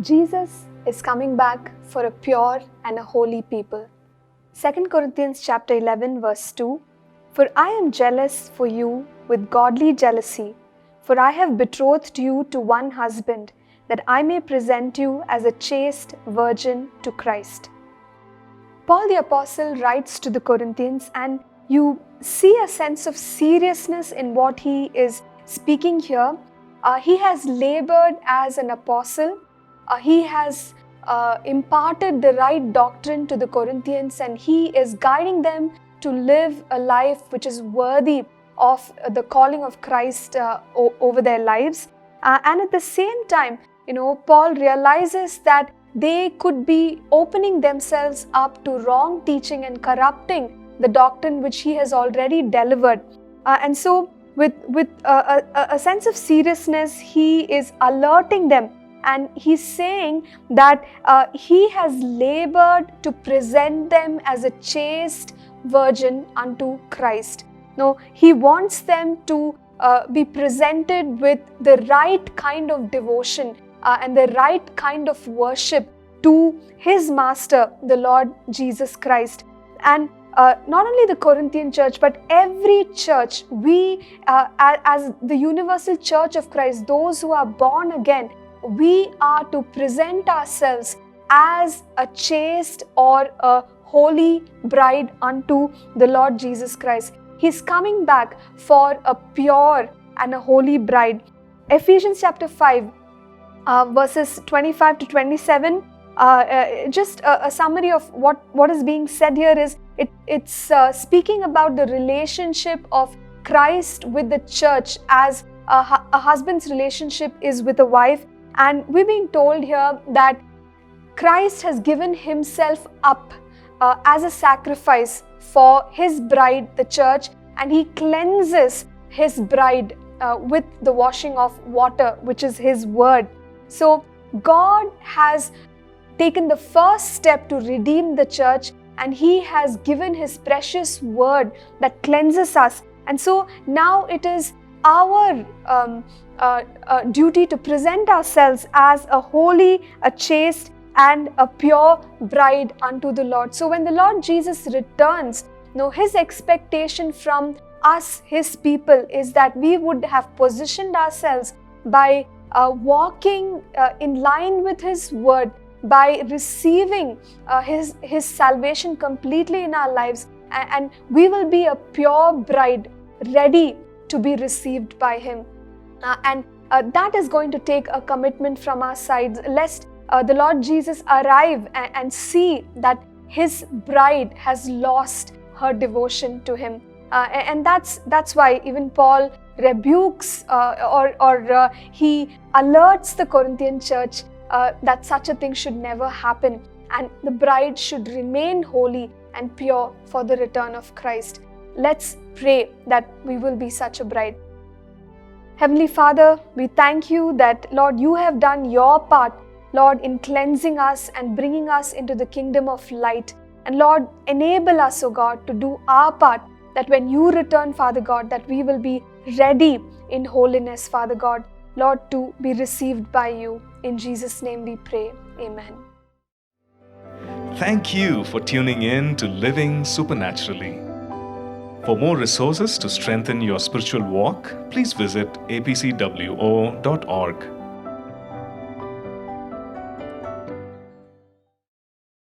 Jesus is coming back for a pure and a holy people. 2 Corinthians chapter 11 verse 2, "For I am jealous for you with godly jealousy, for I have betrothed you to one husband, that I may present you as a chaste virgin to Christ." Paul the Apostle writes to the Corinthians, and you see a sense of seriousness in what he is speaking here. He has labored as an apostle. He has imparted the right doctrine to the Corinthians, and he is guiding them to live a life which is worthy of the calling of Christ over their lives. And at the same time, Paul realizes that they could be opening themselves up to wrong teaching and corrupting the doctrine which he has already delivered. And so with a sense of seriousness, he is alerting them, and he's saying that he has labored to present them as a chaste virgin unto Christ. No, he wants them to be presented with the right kind of devotion and the right kind of worship to his master, the Lord Jesus Christ. And not only the Corinthian church, but every church, we as the universal church of Christ, those who are born again, we are to present ourselves as a chaste or a holy bride unto the Lord Jesus Christ. He's coming back for a pure and a holy bride. Ephesians chapter 5 verses 25 to 27, just a summary of what is being said here is, it's speaking about the relationship of Christ with the church as a husband's relationship is with a wife. And we're being told here that Christ has given himself up as a sacrifice for his bride, the church, and he cleanses his bride with the washing of water, which is his word. So God has taken the first step to redeem the church, and he has given his precious word that cleanses us. And so now it is our duty to present ourselves as a holy, a chaste, and a pure bride unto the Lord. So when the Lord Jesus returns, his expectation from us, his people, is that we would have positioned ourselves by walking in line with his word, by receiving his salvation completely in our lives, and we will be a pure bride ready to be received by him. And that is going to take a commitment from our sides, lest the Lord Jesus arrive and see that his bride has lost her devotion to him. And that's why even Paul rebukes or he alerts the Corinthian church that such a thing should never happen, and the bride should remain holy and pure for the return of Christ. Let's pray that we will be such a bride. Heavenly Father, we thank you that, Lord, you have done your part, Lord, in cleansing us and bringing us into the kingdom of light. And Lord, enable us, O God, to do our part, that when you return, Father God, that we will be ready in holiness, Father God, Lord, to be received by you. In Jesus' name we pray. Amen. Thank you for tuning in to Living Supernaturally. For more resources to strengthen your spiritual walk, please visit apcwo.org.